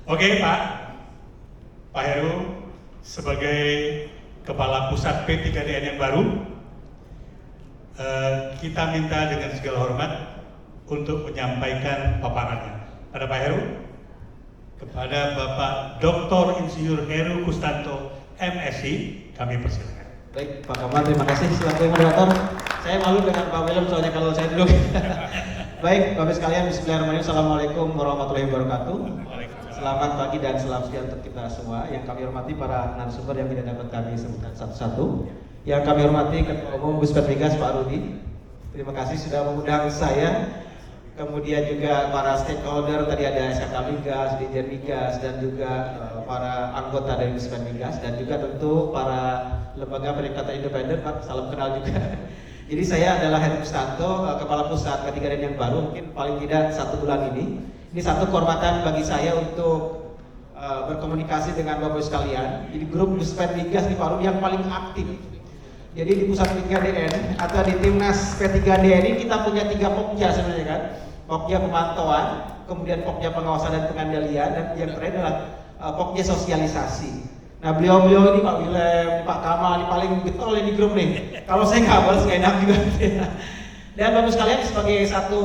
Oke Pak Heru, sebagai Kepala Pusat P3DN yang baru, kita minta dengan segala hormat untuk menyampaikan paparannya. Pada Pak Heru, kepada Bapak Dr. Insinyur Heru Kustanto, MSI, kami persilakan. Baik, Pak Kamal, terima kasih selaku moderator. Saya malu dengan Pak Willem soalnya kalau saya duduk. Baik, Bapak sekalian, bismillahirrahmanirrahim. Assalamualaikum warahmatullahi wabarakatuh. Selamat pagi dan salam sejahtera untuk kita semua. Yang kami hormati para narasumber yang tidak dapat kami sebutkan satu-satu. Yang kami hormati Ketua Umum Pusat Migas Pak Rudi. Terima kasih sudah mengundang saya. Kemudian juga para stakeholder, tadi ada SKK Migas, Dirjen Migas, dan juga para anggota dari Pusat Migas, dan juga tentu para lembaga peningkatan independen. Pak, salam kenal juga. Jadi saya adalah Heru Kustanto, Kepala Pusat P3DN yang baru, mungkin paling tidak 1 bulan ini. Ini satu kehormatan bagi saya untuk berkomunikasi dengan Bapak sekalian. Jadi grup Pusat Migas di Palu yang paling aktif. Jadi di Pusat P3DN atau di Timnas P3DN ini kita punya 3 pokja sebenarnya kan. Pokja pemantauan, kemudian pokja pengawasan dan pengendalian, dan yang terakhir adalah pokja sosialisasi. Nah beliau-beliau ini Pak Willem, Pak Kamal ini paling getol ini grup nih. Kalau saya nggak balas nggak enak juga. Dan Bapak sekalian, sebagai satu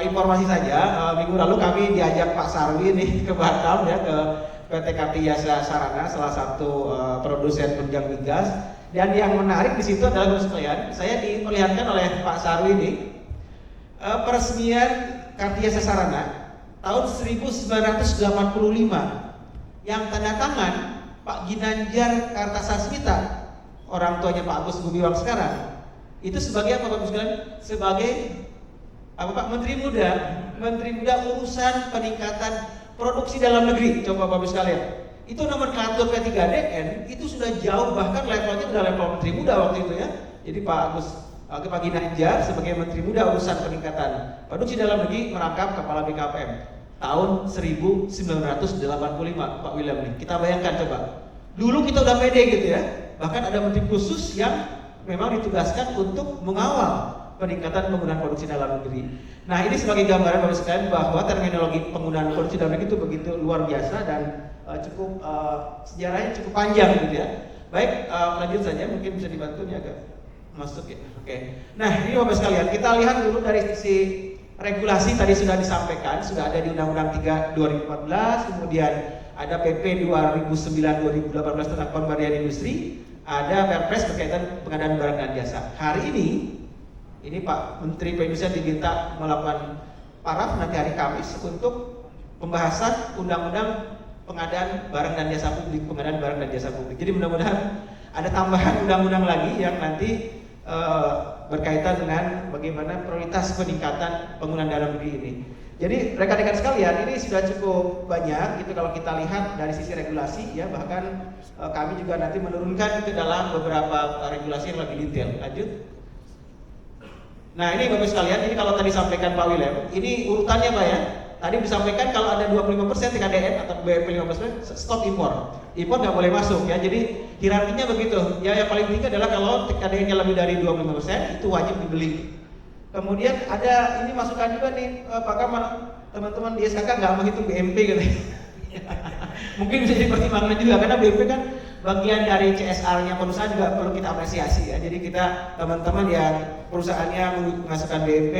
informasi saja, minggu lalu kami diajak Pak Sarwi nih ke Batam ya, ke PT Kartijasa Sarana, salah satu produsen penunjang migas. Dan yang menarik di situ adalah Bapak sekalian, saya diperlihatkan oleh Pak Sarwi ini peresmian Kartijasa Sarana tahun 1985 yang tanda tangan Pak Ginanjar Kartasasmita, orang tuanya Pak Agus Gumiwang sekarang. Itu sebagai apa Bapak sekalian? Sebagai apa Pak? Menteri Muda urusan peningkatan produksi dalam negeri. Coba Bapak sekalian. Itu nomenklatur P3DN itu sudah jauh, bahkan levelnya sudah level Menteri Muda waktu itu ya. Jadi Pak Ginanjar sebagai Menteri Muda urusan peningkatan produksi dalam negeri merangkap Kepala BKPM tahun 1985 Pak Willem nih. Kita bayangkan coba. Dulu kita udah pede gitu ya. Bahkan ada menteri khusus yang memang ditugaskan untuk mengawal peningkatan penggunaan produksi dalam negeri. Nah ini sebagai gambaran Bapak sekalian bahwa terminologi penggunaan produksi dalam negeri itu begitu luar biasa dan cukup sejarahnya cukup panjang gitu ya. Baik, lanjut saja, mungkin bisa dibantu nih agak masuk ya. Oke. Nah ini Bapak sekalian, kita lihat dulu dari sisi regulasi tadi sudah disampaikan, sudah ada di Undang-Undang 3 2014, kemudian ada PP 2009-2018 tentang pemberdayaan industri, ada Perpres berkaitan pengadaan barang dan jasa. Hari ini Pak Menteri Perindustrian diminta melakukan paraf nanti hari Kamis untuk pembahasan Undang-Undang pengadaan barang dan jasa publik, pengadaan barang dan jasa publik. Jadi mudah-mudahan ada tambahan undang-undang lagi yang nanti berkaitan dengan bagaimana prioritas peningkatan penggunaan dalam negeri ini. Jadi rekan-rekan sekalian, ini sudah cukup banyak gitu kalau kita lihat dari sisi regulasi ya, bahkan kami juga nanti menurunkan ke dalam beberapa regulasi yang lebih detail. Lanjut. Nah ini Bapak sekalian, ini kalau tadi sampaikan Pak Willem, ini urutannya Pak ya. Tadi disampaikan kalau ada 25% TKDN atau BPP 15% stop impor. Impor nggak boleh masuk ya. Jadi hierarkinya begitu. Ya yang paling tinggi adalah kalau TKDN-nya lebih dari 25% itu wajib dibeli. Kemudian ada ini masukan juga nih Pak Kamal, teman-teman di SKK nggak menghitung BMP gitu. Mungkin bisa dipertimbangkan juga karena BMP kan bagian dari CSR-nya perusahaan juga perlu kita apresiasi ya. Jadi kita teman-teman yang perusahaannya menghasilkan BMP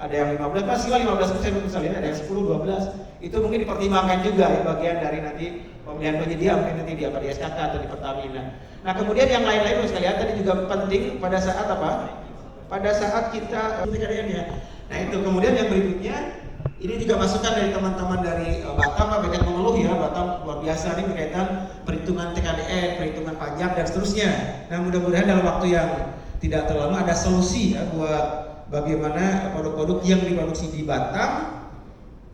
ada yang 15%, masih 15% misalnya, ada yang 10, 12 itu mungkin dipertimbangkan juga ya, bagian dari nanti pemilihan penyedia mungkin nanti di apa di SKK atau di Pertamina. Nah kemudian yang lain-lain sekalian tadi juga penting pada saat apa? Pada saat kita TKDN ya. Nah itu kemudian yang berikutnya ini juga masukan dari teman-teman dari Batam, Pak Bekat mengeluh ya, Batam luar biasa nih berkaitan perhitungan TKDN, perhitungan pajak dan seterusnya. Nah mudah-mudahan dalam waktu yang tidak terlalu lama ada solusi ya buat bagaimana produk-produk yang diproduksi di Batam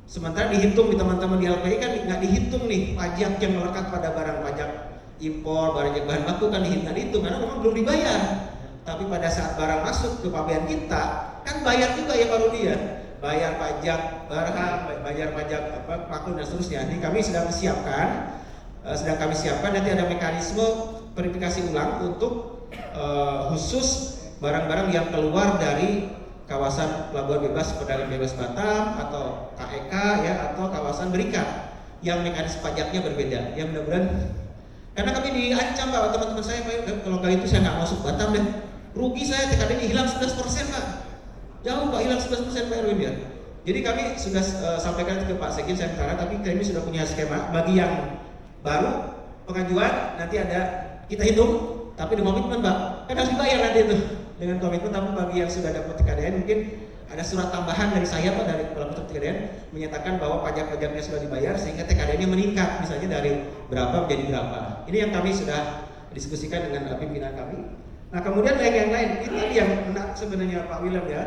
sementara dihitung di teman-teman di LPI kan nggak dihitung nih pajak yang melekat pada barang pajak impor, barang bahan baku kan dihitung karena memang belum dibayar. Tapi pada saat barang masuk ke pabean kita kan bayar juga ya Pak Rudi ya, bayar pajak barang, bayar pajak paku dan seterusnya. Ini kami sedang kami siapkan nanti ada mekanisme verifikasi ulang untuk khusus barang-barang yang keluar dari kawasan Pelabuhan Bebas Perdagangan Bebas Batam atau KEK ya atau kawasan berikat. yang mekanisme pajaknya berbeda. Ya mudah-mudahan, karena kami diancam Pak, teman-teman saya, Pak, kalau kali itu saya nggak masuk Batam deh, rugi saya TKD hilang 11% Pak. Jauh Pak, hilang 11% Pak Erwin ya. Jadi kami sudah sampaikan ke Pak Sekjen, saya minta, tapi kami sudah punya skema bagi yang baru pengajuan, nanti ada kita hitung, tapi dengan komitmen Pak, kan harus dibayar nanti itu dengan komitmen. Tapi bagi yang sudah dapat TKDN mungkin ada surat tambahan dari saya Pak, dari Kepala Pusat TKDN menyatakan bahwa pajak-pajaknya sudah dibayar sehingga TKDN-nya meningkat, misalnya dari berapa menjadi berapa. Ini yang kami sudah diskusikan dengan pimpinan kami. Nah kemudian yang lain, ini yang menarik sebenarnya Pak William ya.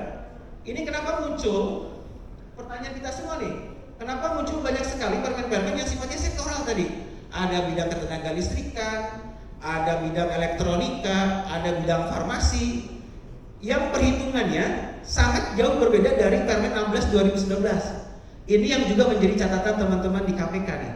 Ini kenapa muncul pertanyaan kita semua nih? Kenapa muncul banyak sekali permen-permen yang sifatnya sektoral tadi? Ada bidang ketenaga listrikan, ada bidang elektronika, ada bidang farmasi, yang perhitungannya sangat jauh berbeda dari Permen 16 2019. Ini yang juga menjadi catatan teman-teman di KPK nih.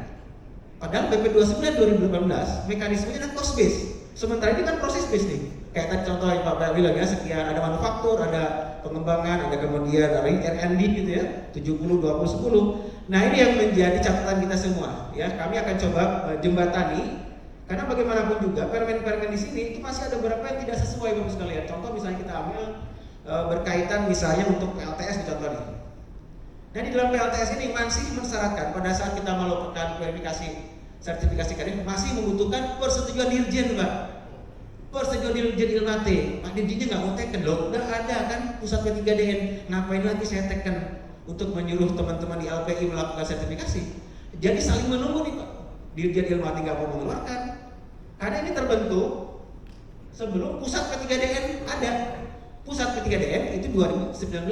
Padahal PP 29 2018 mekanismenya kan cost base. Sementara ini kan proses base nih. Kayak tadi contoh yang Pak bilang ya, sekian ada manufaktur, ada pengembangan, ada kemudian R&D gitu ya, 70 20 10. Nah, ini yang menjadi catatan kita semua ya. Kami akan coba jembatani, karena bagaimanapun juga permen-permen di sini itu masih ada beberapa yang tidak sesuai Bapak sekalian. Contoh misalnya kita ambil berkaitan misalnya untuk PLTS contoh nih. Nah, di dalam PLTS ini masih mensyaratkan pada saat kita melakukan verifikasi sertifikasi KDN masih membutuhkan persetujuan dirjen Pak. Persetujuan dirjen Ilmate. Pak dirjennya nggak mau teken loh, udah ada kan pusat P3DN, ngapain lagi saya teken untuk menyuruh teman-teman di LPI melakukan sertifikasi. Jadi saling menunggu nih Pak. Dirjen Ilmate nggak mau mengeluarkan, karena ini terbentuk sebelum pusat P3DN ada. Pusat P3DN itu 2019.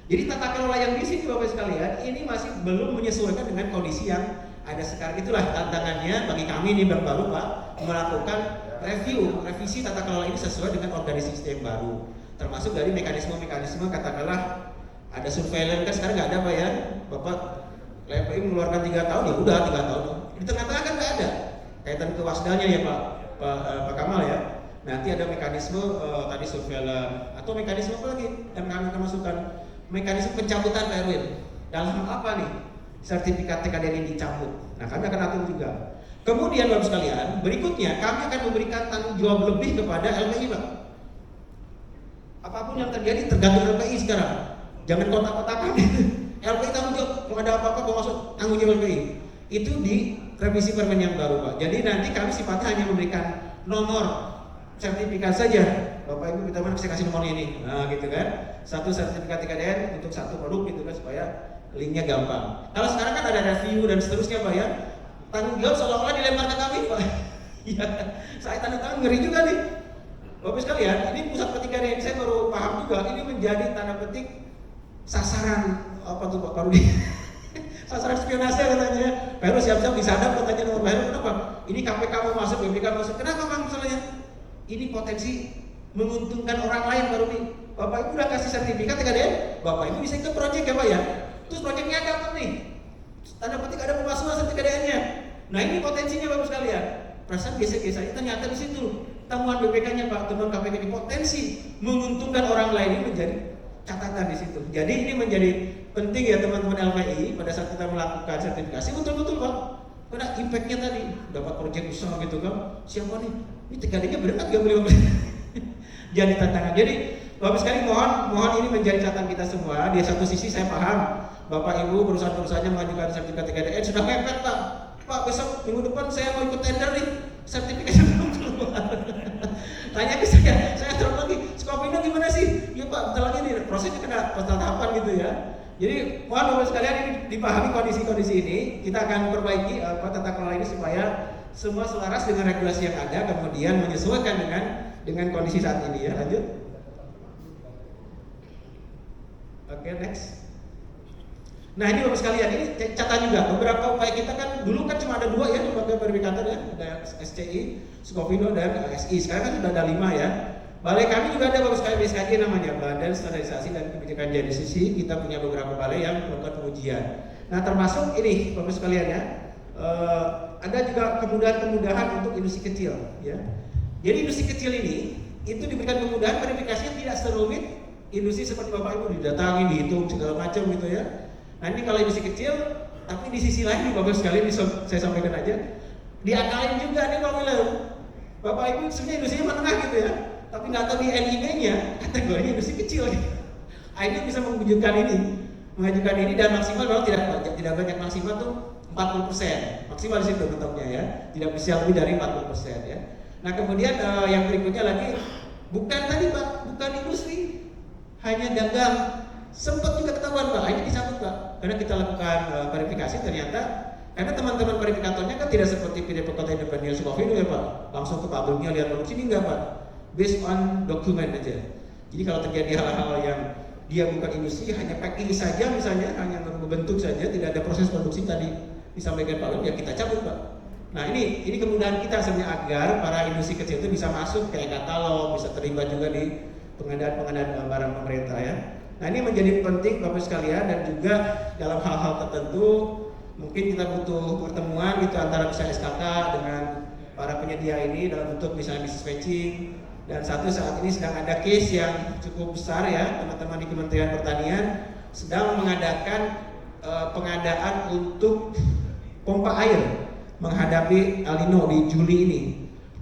Jadi tata kelola yang di sini Bapak sekalian ini masih belum menyesuaikan dengan kondisi yang ada sekarang. Itulah tantangannya bagi kami ini baru Pak, melakukan revisi tata kelola ini sesuai dengan organisasi yang baru, termasuk dari mekanisme katakanlah ada surveillance kan sekarang nggak ada Pak ya. Bapak LPI mengeluarkan 3 tahun ya udah 3 tahun. Di tengah-tengah kan nggak ada kaitan ke wasdanya ya Pak Kamal ya. Nanti ada mekanisme tadi surveillance atau mekanisme apa lagi yang kami akan masukkan, mekanisme pencabutan Pak Erwin. Dalam apa nih sertifikat TKDN ini dicabut? Nah kami akan atur juga. Kemudian Bapak sekalian, berikutnya kami akan memberikan tanggung jawab lebih kepada LPI Pak. Apapun yang terjadi tergantung LPI sekarang. Jangan kotak-kotakan. LPI tanggung jawab, kalau ada apa-apa mau masuk tanggung jawab LPI. Itu di revisi permen yang baru Pak. Jadi nanti kami sifatnya hanya memberikan nomor sertifikat saja. Bapak Ibu kita bisa kasih nomor ini. Nah gitu kan. Satu sertifikat TKDN untuk satu produk gitu kan, supaya linknya gampang. Kalau sekarang kan ada review dan seterusnya Pak ya. Tanggung jawab seolah-olah dilempar ke kami Pak. Iya, saya tanda tangan ngeri juga nih. Bapak sekalian, ini pusat P3DN saya baru paham juga. Ini menjadi tanda petik sasaran apa tuh Pak Parudi? Sasaran spionase katanya. Baru siap-siap disadap katanya nomor baru. Kenapa? Ini KPK mau masuk, BPK mau masuk. Kenapa Bang masalahnya? Ini potensi menguntungkan orang lain baru nih. Bapak Ibu udah kasih sertifikat TKDN, Bapak Ibu bisa ikut proyek ya Pak ya. Terus proyeknya ada apa nih? Tanda petik ada pemalsuan TKDN-nya. Nah ini potensinya Bapak sekalian. Perasaan biasa-biasa ini ternyata di situ temuan BPK-nya Pak, temuan KPK ini potensi menguntungkan orang lain ini menjadi catatan di situ. Jadi ini menjadi penting ya teman-teman LPI pada saat kita melakukan sertifikasi betul-betul Pak. Karena impact-nya tadi dapat proyek besar gitu kan. Siapa nih? Ini TKD-nya berat gak beliau? Jadi tantangan. Jadi Bapak sekali mohon ini menjadi catatan kita semua. Di satu sisi saya paham Bapak Ibu perusahaan-perusahaannya mengajukan sertifikat TKDN sudah mepet Pak. Pak besok minggu depan saya mau ikut tender nih, sertifikatnya belum keluar. Tanya ke saya terus lagi, Skopino gimana sih? Ya Pak, bentar lagi nih prosesnya kena tahapan gitu ya. Jadi mohon Bapak sekalian ini dipahami kondisi-kondisi ini, kita akan perbaiki tata kelola ini supaya semua selaras dengan regulasi yang ada, kemudian menyesuaikan dengan kondisi saat ini ya. Lanjut. Oke, next. Nah ini Bapak sekalian, ini catatan juga beberapa upaya kita kan dulu kan cuma ada 2 ya lembaga verifikator ya, ada SCI, Skopino dan SI. Sekarang kan sudah ada 5 ya. Balai kami juga ada Bapak sekalian BSKG namanya Badan Standarisasi dan Kebijakan JNSC. Kita punya beberapa balai yang melakukan pengujian. Nah termasuk ini Bapak sekalian ya, ada juga kemudahan-kemudahan untuk industri kecil ya. Jadi industri kecil ini itu diberikan kemudahan verifikasinya tidak serumit industri seperti Bapak Ibu didatangi, dihitung segala macam gitu ya. Nah ini kalau industri kecil Tapi di sisi lain Bapak sekali saya sampaikan aja, diakalin juga nih Pak William. Bapak Ibu sebenarnya industrinya menengah gitu ya, tapi nggak tahu di NIB-nya kategorinya industri kecil gitu. Akhirnya bisa mengajukan ini dan maksimal memang tidak banyak, maksimal tuh 40%, maksimal di situ bentuknya ya, tidak bisa lebih dari 40% ya. Nah kemudian yang berikutnya lagi, bukan tadi Pak, bukan industri, hanya dagang, sempat juga ketahuan Pak, ini disambut Pak, karena kita lakukan verifikasi ternyata, karena teman-teman verifikatornya kan tidak seperti PD Kota Independen Sukofino ya Pak, langsung ke pabriknya lihat produksi, ini enggak Pak, based on dokumen aja. Jadi kalau terjadi hal-hal yang dia bukan industri, hanya packing saja misalnya, hanya membentuk saja, tidak ada proses produksi tadi disampaikan Pak Lem, ya kita cabut Pak. Nah ini kemudahan kita sebenarnya agar para industri kecil itu bisa masuk kayak katalog, bisa terlibat juga di pengadaan barang pemerintah ya. Nah ini menjadi penting Bapak sekalian, dan juga dalam hal-hal tertentu mungkin kita butuh pertemuan gitu antara misalnya SKK dengan para penyedia ini dalam bentuk misalnya business matching. Dan saat ini sedang ada case yang cukup besar ya, teman-teman di Kementerian Pertanian sedang mengadakan pengadaan untuk pompa air menghadapi El Nino di Juli ini.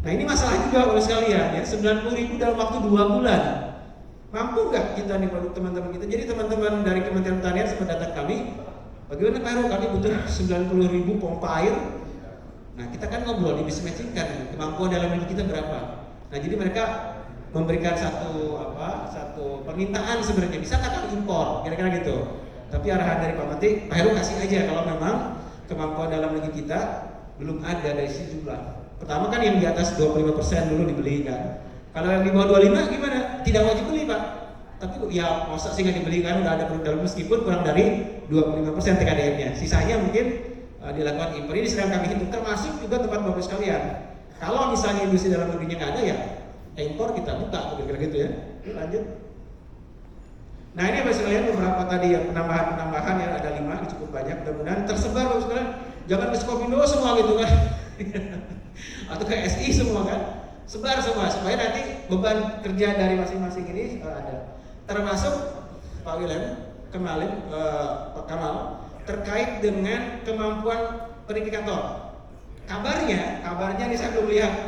Nah ini masalah juga oleh sekalian ya, 90.000 dalam waktu 2 bulan. Mampu nggak kita nih produk teman-teman kita? Jadi teman-teman dari Kementerian Pertanian sempat datang kami, bagaimana Pak Heru, kami butuh 90.000 pompa air. Nah kita kan ngobrol di business matching kan, kemampuan dalam negeri kita berapa. Nah jadi mereka memberikan satu permintaan sebenarnya, bisa nggak kami impor, kira-kira gitu. Tapi arahan dari Pak Menteri, Pak Heru kasih aja kalau memang kemampuan dalam negeri kita belum ada dari sisi jumlah. Pertama kan yang di atas 25% dulu dibeli kan. Kalau yang di bawah 25 gimana? Tidak wajib beli Pak. Tapi ya masa sih nggak dibeli kan, udah ada produk dalam meskipun kurang dari 25% TKDN-nya. Sisanya mungkin dilakukan impor. Ini sedang kami hitung, termasuk juga tempat Bapak sekalian. Kalau misalnya industri dalam negerinya nggak ada ya impor kita buka, kira-kira gitu ya. Lanjut. Nah ini Bapak sekalian beberapa tadi ya penambahan yang ada 5, ini cukup banyak. Mudah-mudahan tersebar Bapak sekalian. Jangan ke Skopindo semua gitu kan. Atau ke SI semua kan. Sebar semua supaya nanti beban kerja dari masing-masing ini ada. Termasuk Pak William kemarin Pak Kamal terkait dengan kemampuan verifikator. Kabarnya nih saya belum lihat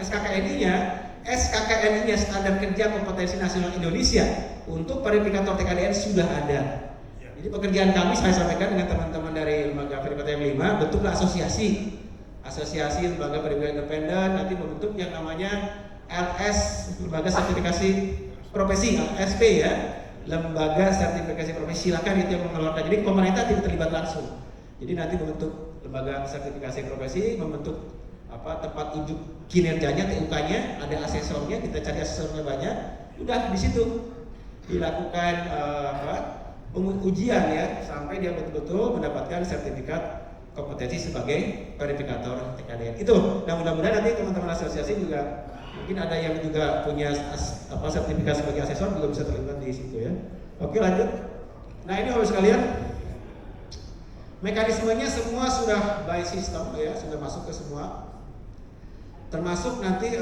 SKKNI-nya standar kerja kompetensi nasional Indonesia untuk verifikator TKDN sudah ada. Jadi pekerjaan kami saya sampaikan dengan teman-teman dari lembaga verifikator yang 5, bentuklah asosiasi lembaga verifikator independen, nanti membentuk yang namanya LS, lembaga sertifikasi profesi, LSP ya, lembaga sertifikasi profesi. Silakan itu yang mengeluarkan. Jadi pemerintah tidak terlibat langsung. Jadi nanti membentuk lembaga sertifikasi profesi, membentuk tempat ujuk kinerjanya, TUK-nya, ada asesornya, kita cari asesornya banyak. Udah di situ dilakukan pengujian ya, sampai dia betul-betul mendapatkan sertifikat kompetensi sebagai verifikator TKDN. Itu. Dan mudah-mudahan nanti teman-teman asosiasi juga mungkin ada yang juga punya sertifikat sebagai asesor juga bisa terlibat di situ ya. Oke lanjut. Nah ini Bapak sekalian, mekanismenya semua sudah by system ya, sudah masuk ke semua. Termasuk nanti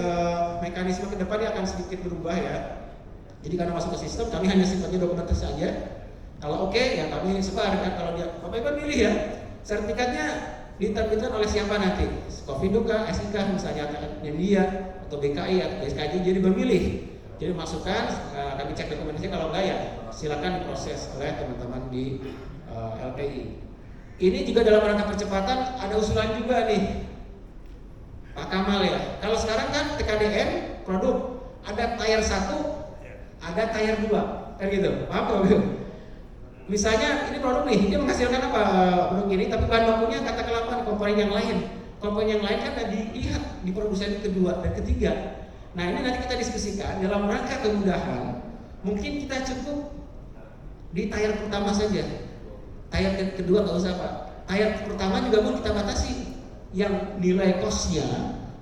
mekanisme ke depannya akan sedikit berubah ya. Jadi karena masuk ke sistem, kami hanya sifatnya dokumentasi saja. Kalau oke, ya kami sebarkan. Kalau dia, Bapak Ibu pilih ya, sertifikatnya diterbitkan oleh siapa nanti? Skopindo kah, SIK misalnya, dia atau BKI atau BSKJ, jadi bermilih. Jadi masukkan, kami cek dokumentasinya, kalau enggak ya silakan diproses oleh teman-teman di LPI. Ini juga dalam rangka percepatan ada usulan juga nih Pak Kamal ya. Kalau sekarang kan TKDN produk ada tier 1, ada tier 2, kan gitu. Paham Pak Ibu? Misalnya ini produk nih, dia menghasilkan apa produk ini, tapi bahan bakunya katakanlah komponen yang lain. Komponen yang lain kan ada dilihat di produsen kedua dan ketiga. Nah ini nanti kita diskusikan dalam rangka kemudahan. Mungkin kita cukup di tier pertama saja. Tier kedua nggak usah Pak. Tier pertama juga pun kita batasi. Yang nilai cost-nya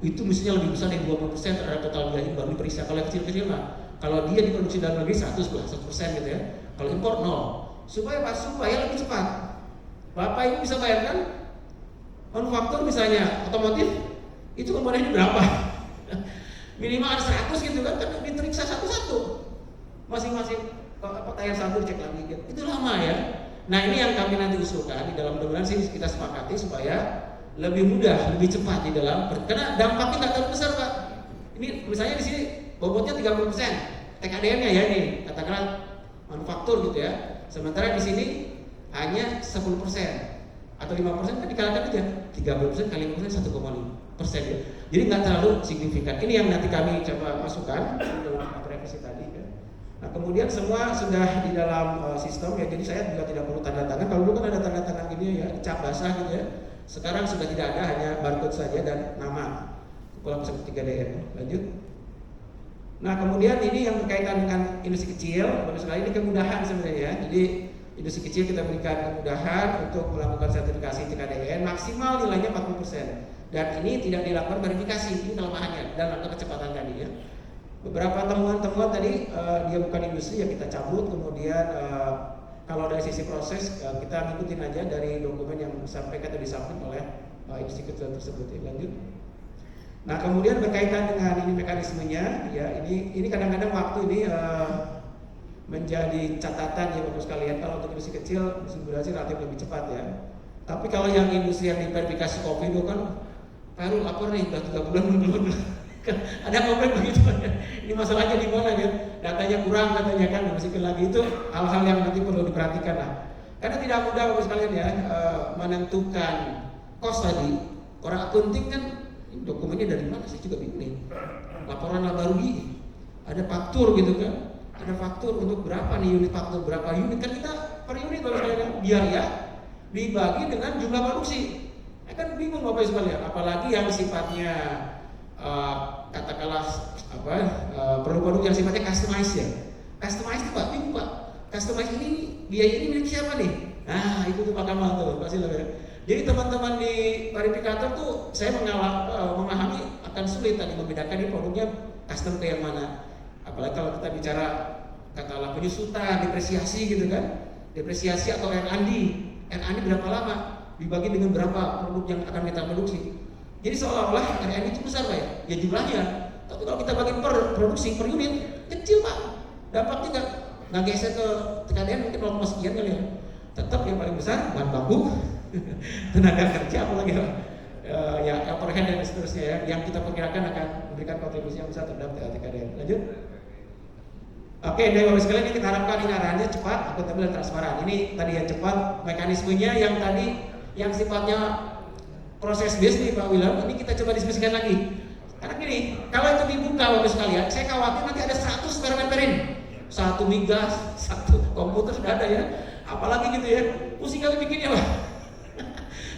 itu mestinya lebih besar dari 20% terhadap total biaya baru diperiksa. Kalau kecil-kecil mah, kalau dia diproduksi dalam negeri 100% gitu ya. Kalau impor 0. Supaya lebih cepat. Bapak Ibu bisa bayangkan manufaktur misalnya otomotif itu komponennya berapa? Minimal ada 100 gitu kan, diperiksa satu-satu. Masing-masing tier 1 cek lagi gitu. Itu lama ya. Nah ini yang kami nanti usulkan di dalam mudah-mudahan sih kita sepakati supaya lebih mudah, lebih cepat di dalam karena dampaknya nggak terlalu besar Pak. Ini misalnya di sini bobotnya 30% TKDN-nya ya ini katakanlah manufaktur gitu ya. Sementara di sini hanya 10% atau 5% kan dikalikan aja 30% kali 5% 1,5% ya. Jadi nggak terlalu signifikan. Ini yang nanti kami coba masukkan dalam revisi tadi ya. Nah kemudian semua sudah di dalam sistem ya. Jadi saya juga tidak perlu tanda tangan. Kalau dulu kan ada tanda tangan gini ya, cap basah gitu ya. Sekarang sudah tidak ada, hanya barcode saja dan nama. Kepulauan Pesisir 3DN. Lanjut. Nah kemudian ini yang berkaitan dengan industri kecil, bagus sekali ini kemudahan sebenarnya. Jadi industri kecil kita berikan kemudahan untuk melakukan sertifikasi TKDN maksimal nilainya 40%. Dan ini tidak dilakukan verifikasi, ini kelemahannya dan langkah kecepatan tadi ya. Beberapa temuan-temuan tadi dia bukan industri ya kita cabut. Kemudian kalau dari sisi proses kita ngikutin aja dari dokumen yang disampaikan atau disampaikan oleh industri kecil tersebut ya. Lanjut. Nah kemudian berkaitan dengan ini mekanismenya ya ini kadang-kadang waktu ini menjadi catatan ya Bapak sekalian. Kalau untuk industri kecil durasi relatif lebih cepat ya. Tapi kalau yang industri yang diverifikasi kopi itu kan Pak lapor nih udah 3 bulan belum ada komplain begitu ya. Ini masalahnya di mana ya? Datanya kurang katanya kan masukin lagi itu hal-hal yang nanti perlu diperhatikan lah. Karena tidak mudah Bapak sekalian ya menentukan cost tadi. Orang akunting kan dokumennya dari mana sih juga bingung nih. Laporan laba rugi, ada faktur gitu kan. Ada faktur untuk berapa nih unit faktur berapa unit kan kita per unit Bapak sekalian biaya dibagi dengan jumlah produksi. Kan bingung Bapak sekalian, apalagi yang sifatnya katakanlah produk-produk yang sifatnya customize ya. Customize itu Pak, bingung Pak. Customize ini biaya ini milik siapa nih? Nah itu tuh Pak Kamal tuh pasti lah ya. Jadi teman-teman di verifikator tuh saya memahami akan sulit tadi membedakan ini produknya custom ke yang mana. Apalagi kalau kita bicara katakanlah penyusutan, depresiasi gitu kan. Depresiasi atau R&D berapa lama? Dibagi dengan berapa produk yang akan kita produksi. Jadi seolah-olah R&D itu besar Pak ya? Ya jumlahnya. Tapi kalau kita bagi per produksi, per unit, kecil Pak. Dampaknya nggak geser ke TKDN mungkin 0, sekian kali ya. Tetap yang paling besar bahan baku, tenaga kerja apalagi ya overhead dan seterusnya ya. Yang kita perkirakan akan memberikan kontribusi yang besar terhadap TKDN. Lanjut. Oke, dari Bapak sekalian ini kita harapkan ini arahnya cepat, akuntabel dan transparan. Ini tadi yang cepat, mekanismenya yang tadi yang sifatnya proses base nih Pak William, ini kita coba diskusikan lagi. Karena gini, kalau itu dibuka Bapak sekalian, saya khawatir nanti ada 100 eksperimen. 1 migas, 1 komputer sudah ada ya. Apalagi gitu ya, pusing kali bikinnya Pak.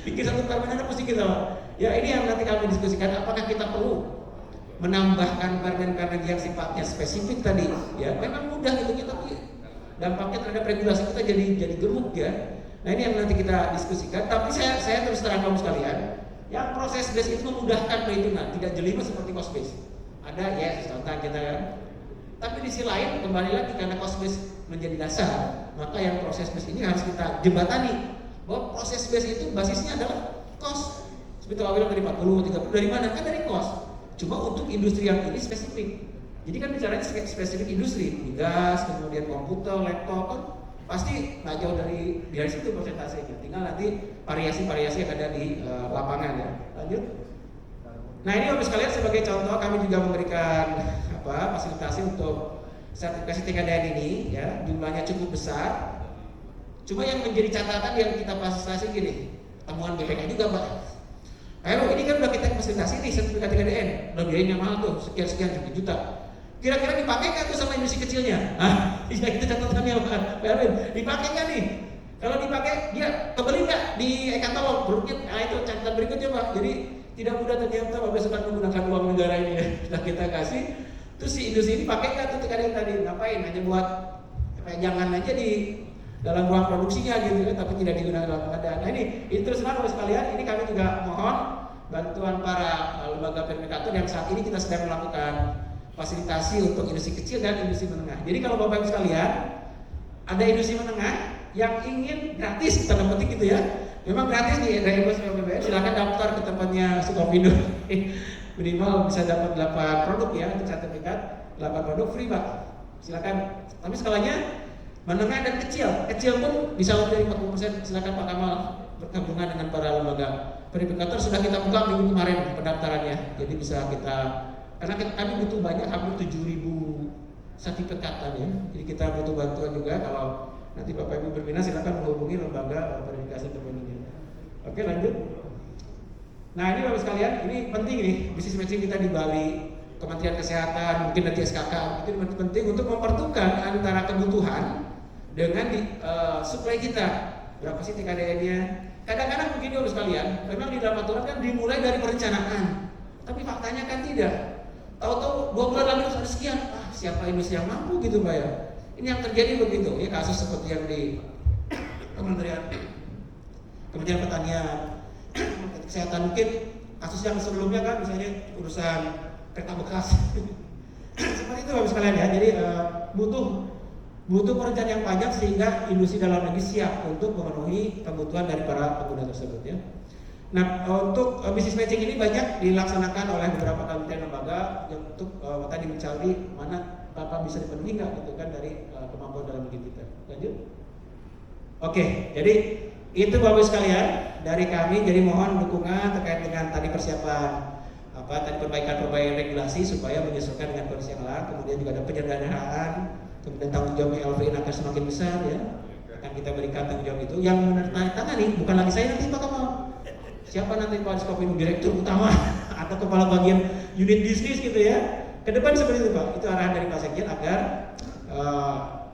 Bikin 1 eksperimen pusing kita Pak. Ya ini yang nanti kami diskusikan, apakah kita perlu menambahkan permen-permen yang sifatnya spesifik tadi ya. Memang mudah gitu kita dampaknya terhadap regulasi kita jadi gemuk ya. Nah ini yang nanti kita diskusikan. Tapi saya terus terang kamu sekalian, yang proses base itu memudahkan perhitungan, tidak jelimet seperti cost base. Ada ya contoh kita kan. Tapi di sisi lain kembali lagi karena cost base menjadi dasar, maka yang proses base ini harus kita jembatani bahwa proses base itu basisnya adalah cost. Seperti Pak bilang dari 40, 30 dari mana? Kan dari cost. Cuma untuk industri yang ini spesifik. Jadi kan bicaranya spesifik industri, gas, kemudian komputer, laptop kan pasti nggak jauh dari situ persentasenya. Tinggal nanti variasi-variasi yang ada di lapangan ya. Lanjut. Nah ini Bapak sekalian sebagai contoh kami juga memberikan fasilitasi untuk sertifikasi TKDN ini ya, jumlahnya cukup besar. Cuma yang menjadi catatan yang kita fasilitasi gini, temuan BPK juga Pak. Ayo ini kan udah kita fasilitasi nih sertifikat TKDN, udah biayanya mahal tuh sekian juta. Kira-kira dipakai nggak tuh sama industri kecilnya? Ya itu catatannya Pak Erwin, dipakai nggak nih? Kalau dipakai dia kebeli nggak di e-katalog produknya? Nah itu catatan berikutnya Pak. Jadi tidak mudah ternyata Bapak sedang menggunakan uang negara ini ya. Sudah kita kasih, terus si industri ini pakai nggak tuh TKDN tadi? Ngapain? Hanya buat jangan aja di dalam ruang produksinya gitu kan, tapi tidak digunakan dalam pengadaan. Nah ini terus terang Bapak sekalian, ini kami juga mohon bantuan para lembaga verifikator yang saat ini kita sedang melakukan fasilitasi untuk industri kecil dan industri menengah. Jadi kalau Bapak Ibu sekalian ada industri menengah yang ingin gratis, tanda petik gitu ya, memang gratis nih dari BPBN, silakan daftar ke tempatnya Sukopindo. Minimal bisa dapat 8 produk ya untuk sertifikat, 8 produk free Pak. Silakan. Tapi skalanya menengah dan kecil. Kecil pun bisa lebih dari 40%. Silakan Pak Kamal bergabungan dengan para lembaga verifikator. Sudah kita buka minggu kemarin pendaftarannya. Jadi bisa kita, karena kami butuh banyak, hampir 7.000 sertifikatan ya. Jadi kita butuh bantuan juga. Kalau nanti Bapak Ibu berminat silakan menghubungi lembaga verifikasi terpadu. Oke, lanjut. Nah ini Bapak sekalian, ini penting nih, bisnis matching kita di Bali, Kementerian Kesehatan, mungkin nanti SKK, itu penting untuk mempertemukan antara kebutuhan dengan supply kita. Berapa sih TKDN-nya? Kadang-kadang begini Bapak sekalian, memang di dalam aturan kan dimulai dari perencanaan, tapi faktanya kan tidak. Tahu-tahu 2 bulan lagi harus ada sekian, siapa industri yang mampu gitu Pak ya? Ini yang terjadi begitu, ya kasus seperti yang di Kementerian Pertanian, Kesehatan, mungkin kasus yang sebelumnya kan misalnya urusan kereta bekas seperti itu Bapak sekalian ya. Jadi butuh perencanaan yang panjang sehingga industri dalam negeri siap untuk memenuhi kebutuhan dari para pengguna tersebut ya. Nah untuk bisnis matching ini banyak dilaksanakan oleh beberapa kementerian lembaga yang untuk tadi mencari mana apa bisa dipenuhi nggak gitu kan dari kemampuan dalam negeri kita. Lanjut. Oke, jadi itu Bapak sekalian dari kami. Jadi mohon dukungan terkait dengan tadi persiapan tadi perbaikan regulasi supaya menyesuaikan dengan kondisi yang lain. Kemudian juga ada penyederhanaan, kemudian tanggung jawab LVN akan semakin besar ya. Akan kita berikan tanggung jawab itu. Yang menandatangani bukan lagi saya nanti Pak Kamal. Siapa nanti Pak Skopin direktur utama atau kepala bagian unit bisnis gitu ya. Ke depan seperti itu Pak. Itu arahan dari Pak Sekjen agar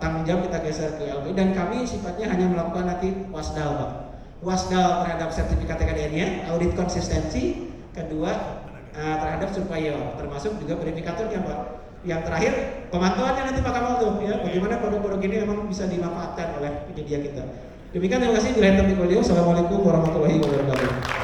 tanggung jawab kita geser ke LP dan kami sifatnya hanya melakukan nanti wasdal Pak. Wasdal terhadap sertifikat TKDN-nya, audit konsistensi, kedua terhadap surveyor, termasuk juga verifikatornya Pak. Yang terakhir pemantauannya nanti Pak Kamal tuh ya, bagaimana produk-produk ini memang bisa dimanfaatkan oleh penyedia kita. Demikian, terima kasih. Assalamualaikum warahmatullahi wabarakatuh.